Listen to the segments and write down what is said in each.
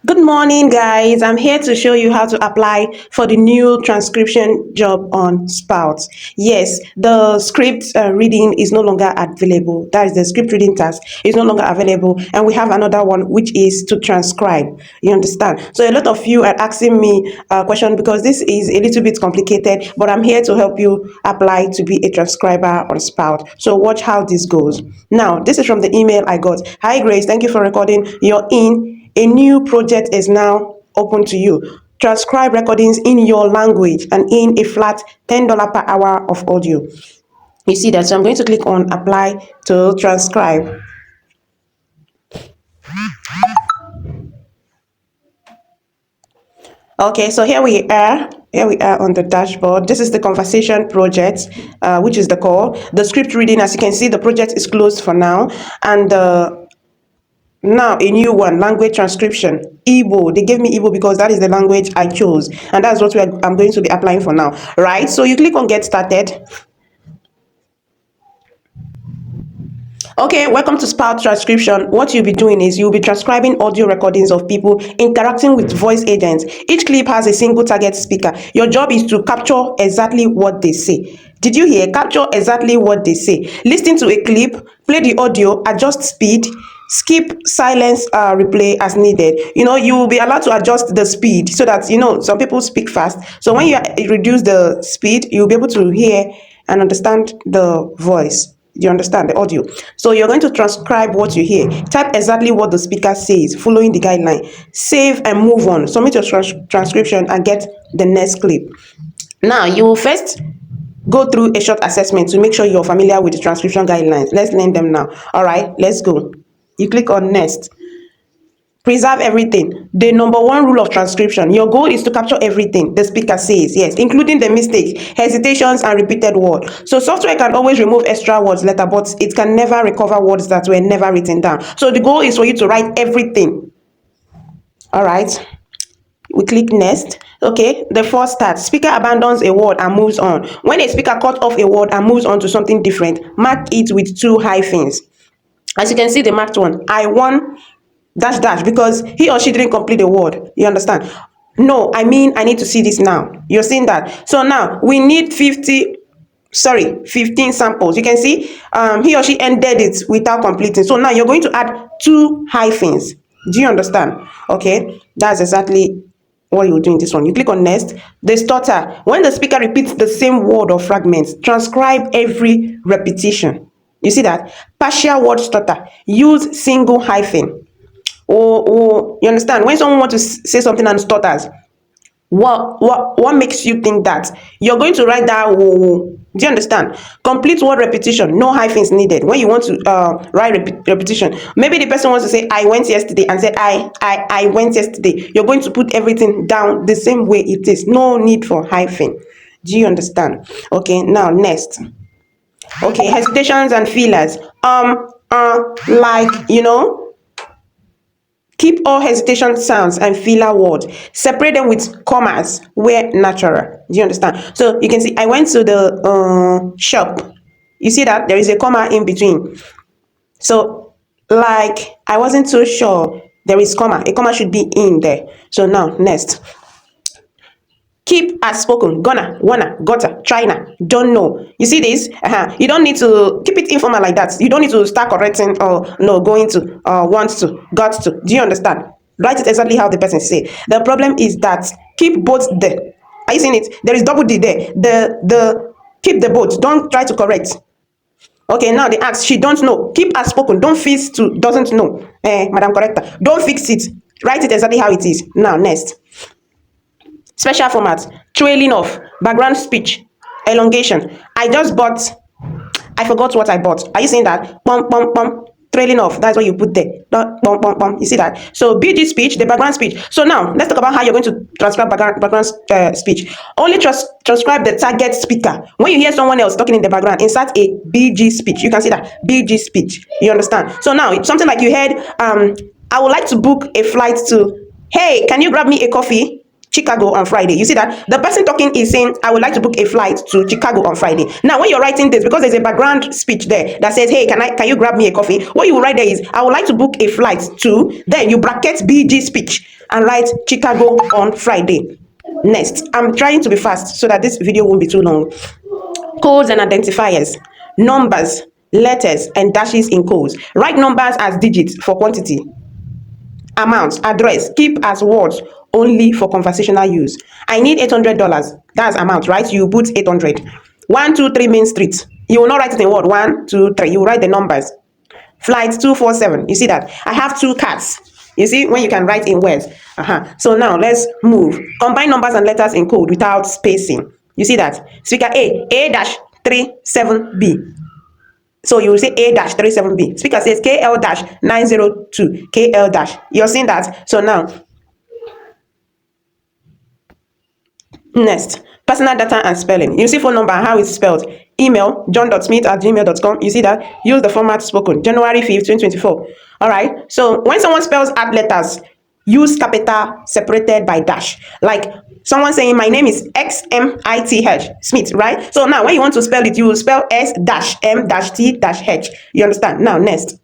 Good morning, guys. I'm here to show you how to apply for the new transcription job on Spout. Yes, the script reading is no longer available. That is the script reading task is no longer available. And we have another one, which is to transcribe. You understand? So a lot of you are asking me a question because this is a little bit complicated, but I'm here to help you apply to be a transcriber on Spout. So watch how this goes. Now, this is from the email I got. Hi, Grace. Thank you for recording. You're in. A new project is now open to you. Transcribe recordings in your language and in a flat $10 per hour of audio. You see that? So I'm going to click on apply to transcribe. Okay, so here we are. Here we are on the dashboard. This is the conversation project, which is the call. The script reading, as you can see, the project is closed for now. And now a new one, language transcription, Igbo. They gave me Igbo because that is the language I chose, and that's what I'm going to be applying for now, right? So you click on get started. Okay, welcome to Spout Transcription. What you'll be doing is you'll be transcribing audio recordings of people interacting with voice agents. Each clip has a single target speaker. Your job is to capture exactly what they say. Did you hear? Capture exactly what they say. Listen to a clip, play the audio, adjust speed, skip, silence, replay as needed. You will be allowed to adjust the speed so that, some people speak fast. So when you reduce the speed, you'll be able to hear and understand the voice. You understand the audio? So you're going to transcribe what you hear. Type exactly what the speaker says, following the guideline. Save and move on. Submit your transcription and get the next clip. Now, you will first go through a short assessment to make sure you're familiar with the transcription guidelines. Let's learn them now. All right, let's go. You click on next. Preserve everything. The number one rule of transcription. Your goal is to capture everything the speaker says, yes, including the mistakes, hesitations, and repeated words. So software can always remove extra words later, but it can never recover words that were never written down. So the goal is for you to write everything. All right. We click next. Okay, the first start. Speaker abandons a word and moves on. When a speaker cuts off a word and moves on to something different, mark it with 2 hyphens. As you can see, the marked one, I won dash dash, because he or she didn't complete the word. You understand? No, I mean, I need to see this now. You're seeing that? So now we need 15 samples. You can see he or she ended it without completing. So now you're going to add 2 hyphens. Do you understand? Okay, that's exactly what you do in this one. You click on next. The stutter. When the speaker repeats the same word or fragments, transcribe every repetition. You see that? Partial word stutter. Use single hyphen. Or you understand? When someone wants to say something and stutters, what makes you think that? You're going to write that. Do you understand? Complete word repetition. No hyphens needed. When you want to write repetition, maybe the person wants to say I went yesterday and said I went yesterday. You're going to put everything down the same way it is. No need for hyphen. Do you understand? Okay, now next. Okay, hesitations and fillers. Like, keep all hesitation sounds and filler words. Separate them with commas where natural. Do you understand? So you can see I went to the shop. You see that there is a comma in between. So like I wasn't so sure, there is comma. A comma should be in there. So now next. Keep as spoken. Gonna, wanna, gotta, tryna, don't know. You see this? You don't need to keep it informal like that. You don't need to start correcting or no, going to, wants to, got to. Do you understand? Write it exactly how the person say. The problem is that keep both there. Are you seeing it? There is double D there. Keep the both. Don't try to correct. Okay, now they ask, she don't know. Keep as spoken. Don't fix to doesn't know. Madam Corrector. Don't fix it. Write it exactly how it is. Now, next. Special format, trailing off, background speech, elongation. I forgot what I bought. Are you seeing that? Bum, bum, bum, trailing off. That's what you put there. Bum, bum, bum. You see that? So BG speech, the background speech. So now let's talk about how you're going to transcribe background speech. Only transcribe the target speaker. When you hear someone else talking in the background, insert a BG speech. You can see that BG speech. You understand? So now it's something like you heard. I would like to book a flight to. Hey, can you grab me a coffee? Chicago on Friday. You see that the person talking is saying, I would like to book a flight to Chicago on Friday. Now, when you're writing this, because there's a background speech there that says, hey, can you grab me a coffee? What you will write there is, I would like to book a flight to, then you bracket BG speech and write Chicago on Friday. Next, I'm trying to be fast so that this video won't be too long. Codes and identifiers, numbers, letters, and dashes in codes. Write numbers as digits for quantity. Amount, address, keep as words only for conversational use. I need $800. That's amount, right? You put 800. 123 Main Street. You will not write it in word 1, 2, 3. You will write the numbers. Flight 247. You see that? I have 2 cats. You see when you can write in words. So now let's move. Combine numbers and letters in code without spacing. You see that? Speaker A-37B. So you will say A-37B. Speaker says KL-902. KL-. You're seeing that? So now, next, personal data and spelling. You see phone number and how it's spelled. Email, john.smith@gmail.com. You see that? Use the format spoken. January 5th, 2024. All right. So when someone spells add letters, use capital separated by dash. Like someone saying, my name is XMITH, Smith, right? So now when you want to spell it, you will spell S-M-T-H. You understand? Now, next.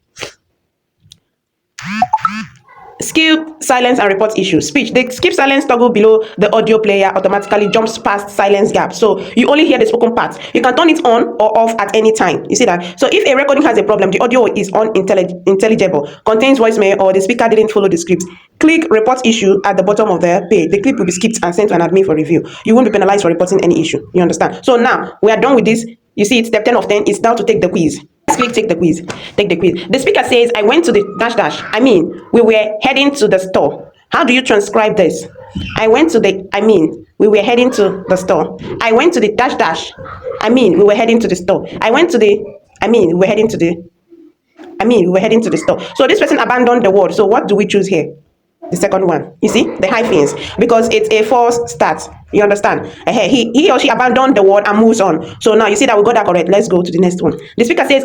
Skip silence and report issue. Speech. The skip silence toggle below the audio player automatically jumps past silence gap. So you only hear the spoken part. You can turn it on or off at any time. You see that? So if a recording has a problem, the audio is unintelligible, contains voicemail, or the speaker didn't follow the script, click report issue at the bottom of the page. The clip will be skipped and sent to an admin for review. You won't be penalized for reporting any issue. You understand? So now we are done with this. You see, it's step 10 of 10. It's down to take the quiz. Click take the quiz. Take the quiz. The speaker says, I went to the dash. I mean, we were heading to the store. How do you transcribe this? I went to the, we were heading to the store. I went to the dash. We were heading to the store. I went to the, we were heading to the, we were heading to the store. So this person abandoned the word. So what do we choose here? The second one. You see the hyphens, because it's a false start. You understand? He or she abandoned the word and moves on. So now you see that we got that correct. Let's go to the next one. The speaker says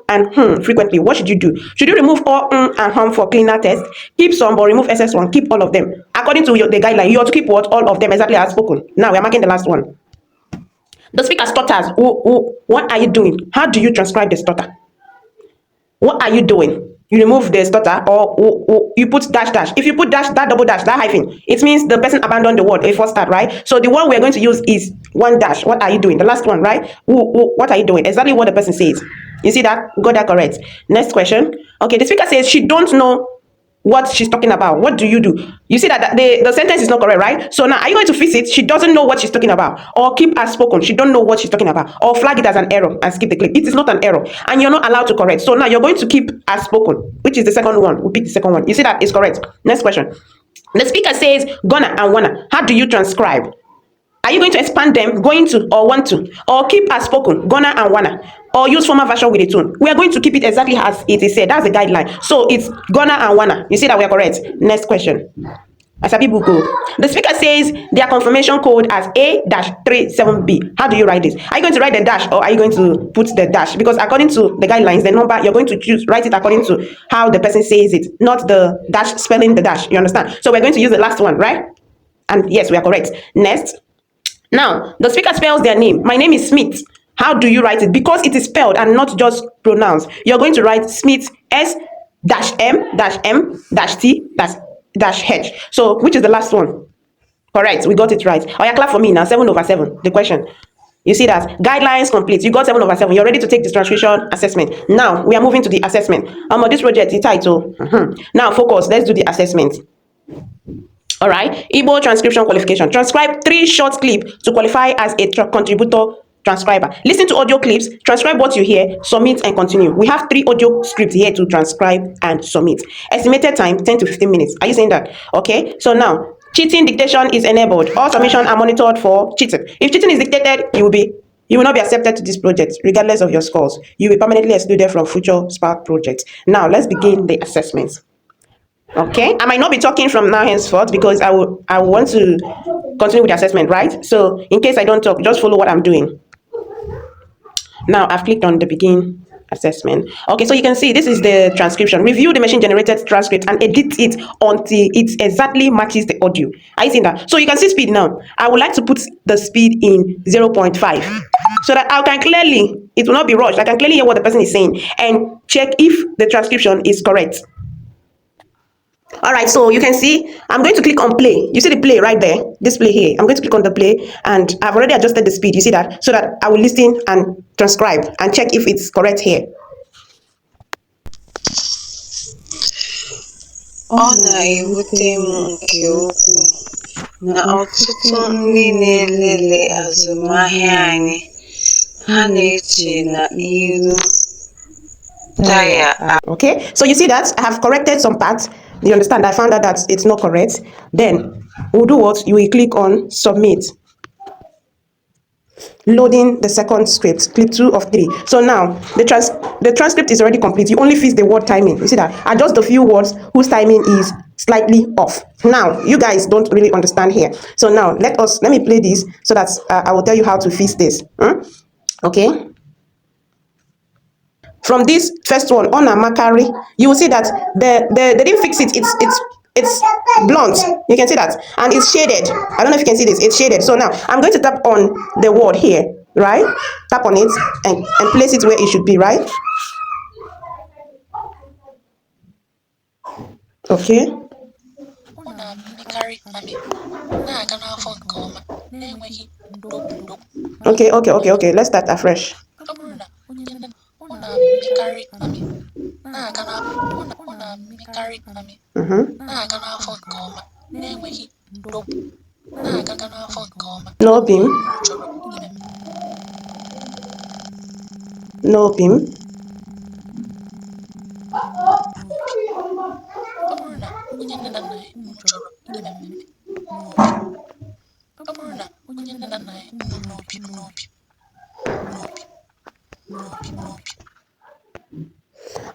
and frequently. What should you do? Should you remove all and for cleaner test? Keep some but remove SS1. Keep all of them. According to the guideline, you have to keep what? All of them exactly as spoken. Now we are marking the last one. The speaker stutters. What are you doing? How do you transcribe the stutter? What are you doing? You remove the stutter or you put dash. If you put dash, that double dash, that hyphen, it means the person abandoned the word, a false start, right? So the one we're going to use is one dash. What are you doing? The last one, right? What are you doing? Exactly what the person says. You see that? Got that correct. Next question. Okay, the speaker says she don't know what she's talking about. What do? You see that the sentence is not correct, right? So now are you going to fix it? She doesn't know what she's talking about, or keep as spoken. She don't know what she's talking about, or flag it as an error and skip the clip. It is not an error and you're not allowed to correct. So now you're going to keep as spoken, which is the second one. We'll pick the second one. You see that is correct. Next question. The speaker says gonna and wanna. How do you transcribe? Are you going to expand them, going to or want to, or keep as spoken, gonna and wanna, or use former version with a tune? We are going to keep it exactly as it is said. That's the guideline. So it's gonna and wanna. You see that we are correct. Next question. As a people go, the speaker says their confirmation code as A-37B. How do you write this? Are you going to write the dash or are you going to put the dash? Because according to the guidelines, the number you're going to write it according to how the person says it, not the dash spelling the dash. You understand? So we're going to use the last one, right? And yes, we are correct. Next. Now, the speaker spells their name. My name is Smith. How do you write it? Because it is spelled and not just pronounced. You're going to write Smith S-M-T-H. So, which is the last one? Correct. We got it right. Oh, yeah, clap for me now. 7/7. The question. You see that? Guidelines complete. You got 7/7. You're ready to take this transcription assessment. Now, we are moving to the assessment. This project, the title. Now, focus. Let's do the assessment. All right. Igbo transcription qualification. Transcribe 3 short clips to qualify as a contributor transcriber. Listen to audio clips, transcribe what you hear, submit and continue. We have 3 audio scripts here to transcribe and submit. Estimated time 10 to 15 minutes. Are you saying that? Okay. So now, cheating dictation is enabled. All submissions are monitored for cheating. If cheating is dictated, you will not be accepted to this project, regardless of your scores. You will be permanently excluded from future Spout projects. Now, let's begin the assessments. Okay, I might not be talking from now henceforth because I want to continue with the assessment, right? So in case I don't talk, just follow what I'm doing. Now I've clicked on the begin assessment. Okay, so you can see this is the transcription. Review the machine generated transcript and edit it until it exactly matches the audio. Are you seeing that? So you can see speed now. I would like to put the speed in 0.5 so that I can clearly, it will not be rushed. I can clearly hear what the person is saying and check if the transcription is correct. All right, so you can see I'm going to click on play. You see the play right there, this play here. I'm going to click on the play and I've already adjusted the speed. You see that? So that I will listen and transcribe and check if it's correct here. Ọ na-ewute m nke ukwuu na ọtụtụ ndị na-elele azụmahịa anyị ha na-eche na ilu taya. Okay, so you see that I have corrected some parts. You understand? I found out that it's not correct. Then we'll do what? You will click on submit. Loading the second script, clip 2 of 3. So now the transcript is already complete. You only fix the word timing. You see that? Adjust the few words whose timing is slightly off. Now you guys don't really understand here. So now let me play this so that I will tell you how to fix this. Okay. From this first one on Amakari, you will see that they didn't fix it. It's blunt. You can see that, and it's shaded. I don't know if you can see this. It's shaded. So now I'm going to tap on the word here, right? Tap on it and place it where it should be, right? Okay. Okay. Let's start afresh. No beam. No beam.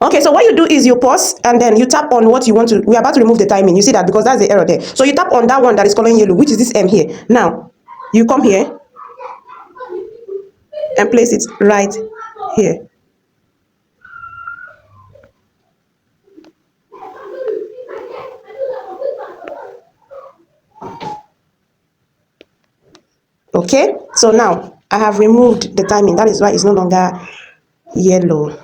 Okay, so what you do is you pause and then you tap on what you want to. We're about to remove the timing. You see that because that's the error there. So you tap on that one that is coloring yellow, which is this M here. Now you come here and place it right here. Okay, so now I have removed the timing. That is why it's no longer yellow.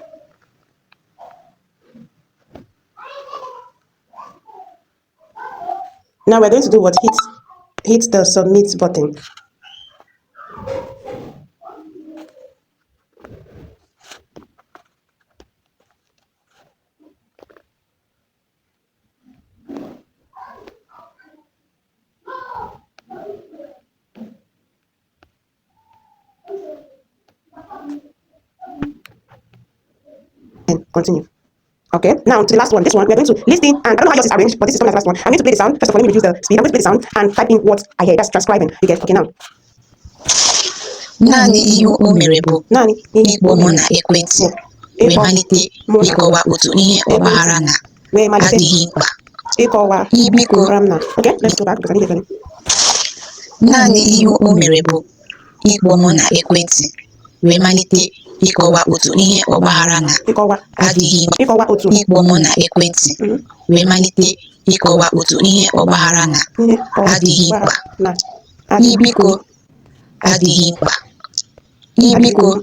Now we're going to do what? Hit the submit button. And continue. Okay, now to the last one. This one, we're going to listen, and I don't know how yours is arranged, but this is the last one. I'm going to play the sound. First of all, let me reduce the speed. I'm going to play the sound and type in what I hear. That's transcribing. You get? Okay, now. Naanị ihe o mere bụ ikpo mụ na ekwentị wee malite ịkọwa otu ihe ọgbaghara na adịghị mkpa. Ibiko. Okay, let's go back because I need to get it. Naanị ihe o mere bụ ikpo mụ na ekwentị wee malite ịkọwa otu ihe ọgbaghara na adịghị mkpa. Ikpo mụ na ekwentị wee malite ịkọwa otu ihe ọgbaghara na adịghị mkpa. Ibiko adịghị mkpa. Ibiko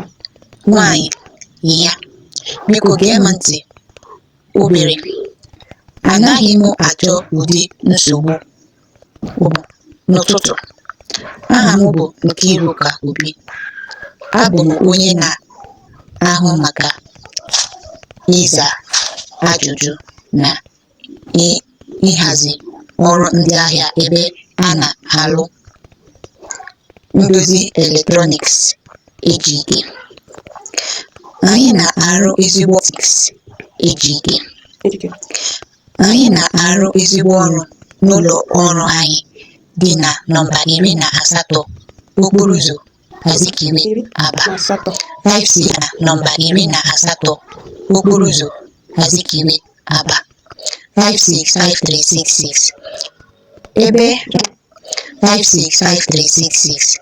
nwanyị ya, biko gee m ntị obere. Anaghị m achọ ụdị nsogbu n'ụtụtụ. Aha m bụ Nkiruka Obi. Abụ m onye na-ahụ maka ịza ajụjụ na ịhazi ọrụ ndị ahịa ebe a na-alụ ndozi eletrọniks ejike. Anyị na-arụ ezigbo ejike. Anyị na-arụ ezigbo ọrụ n'ụlọ ọrụ anyị dị na nọmba 18 okporo ụzọ Azikiwe Aba. 56 na nọmba 18 okporo ụzọ Azikiwe Aba. 565366. Ebe 565366.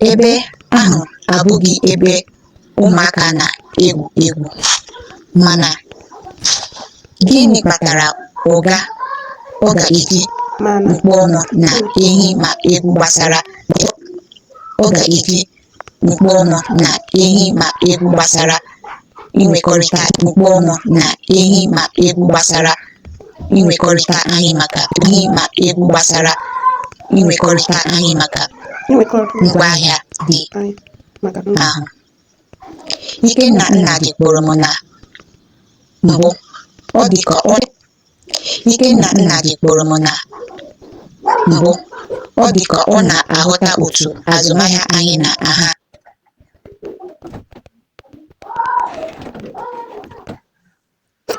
Ebe ahụ abụghị ebe ụmụaka egwu mana gịnị kpatara ọ ga-eji mkpu ọnụ na ehi ma egwu gbasara inwekọrịta mkpu ọnụ na ehi ma egwu gbasara inwekọrịta anyị maka ngwaahịa dị ahụ. Ikenna Nnadi kpọrọ m na mbụ ọ dị ka ọ na-aghọta otu azụmahịa anyị na-aha.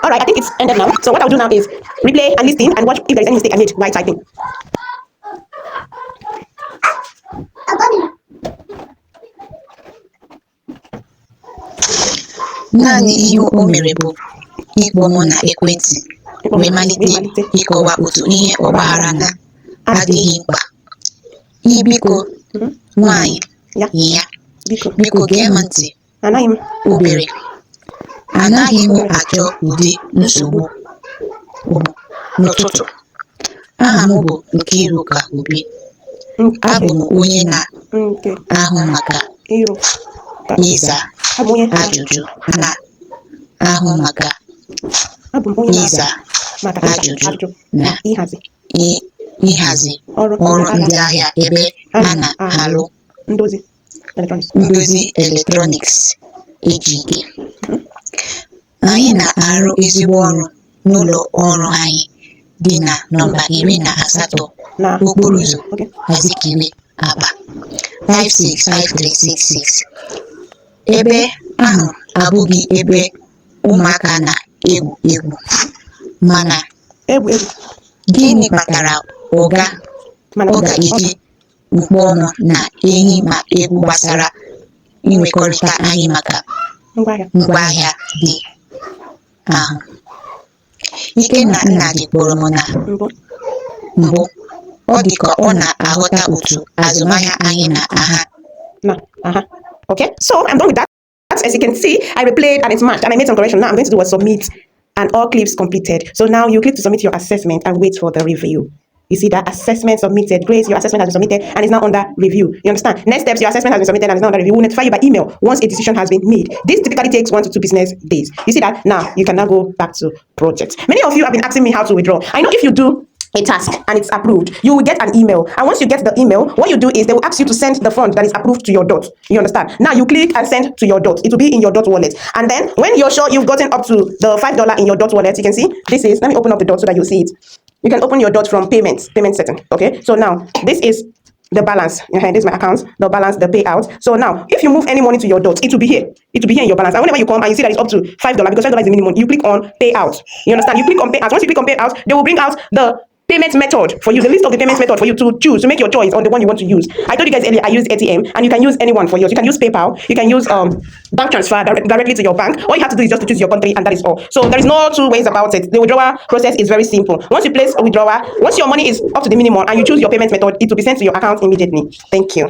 Alright, I think it's ended now. So what I'll do now is replay and listen and watch if there is any mistake I made while typing. Naanị ihe o mere bụ ịkpọ m na ekwentị wee malite ịkọwa otu ihe ọgbaghara na-adịghị mkpa. Biko nwanyị ya, biko gee m ntị obere. Anaghị m achọ ụdị nsogbu n'ụtụtụ. Aha m bụ Nkiruka Obi. Abụ m onye na-ahụ maka ịza ajụjụ na ịhazi ọrụ ndị ahịa ebe a na-alụ ndozi eletrọniks ejike. Anyị na-arụ ezigbo ọrụ n'ụlọ ọrụ anyị dị na nọmba 18 okporo ụzọ Azikiwe, Aba 565366. Ebe ahụ abụghị ebe ụmụaka na-egwu egwu, mana gịnị kpatara ọ ga-eji mkpu ọnụ na ehi ma egwu gbasara inwekọrịta anyị maka ngwaahịa dị ahụ. Ikenna Nnadi kpọrọ m na mbụ ọ dị ka ọ na-aghọta otu azụmahịa anyị na-aha. Okay, so I'm done with that. As you can see, I replayed and it's matched and I made some correction. Now I'm going to do a submit and all clips completed. So now you click to submit your assessment and wait for the review. You see that assessment submitted. Grace, your assessment has been submitted and is now under review. You understand? Next steps, your assessment has been submitted and is now under review. We'll notify you by email once a decision has been made. This typically takes 1 to 2 business days. You see that? Now you can now go back to project. Many of you have been asking me how to withdraw. I know if you do a task and it's approved, you will get an email, and once you get the email, what you do is they will ask you to send the fund that is approved to your dot. You understand? Now you click and send to your dot. It will be in your dot wallet, and then when you're sure you've gotten up to the $5 in your dot wallet, you can see this is, let me open up the dot so that you see it. You can open your dot from payment setting. Okay, so now this is the balance. This is my account, the balance, the payout. So now if you move any money to your dot, it will be here. It will be here in your balance. And whenever you come and you see that it's up to $5, because $5 is the minimum, you click on payout. You understand? You click on payout. Once you click on payout, they will bring out the payment method for you, the list of the payment method for you to choose, to make your choice on the one you want to use. I told you guys earlier I use ATM, and you can use any one for yours. You can use PayPal, you can use bank transfer directly to your bank. All you have to do is just to choose your country, and that is all. So there is no two ways about it. The withdrawal process is very simple. Once you place a withdrawal, once your money is up to the minimum and you choose your payment method, it will be sent to your account immediately. Thank you.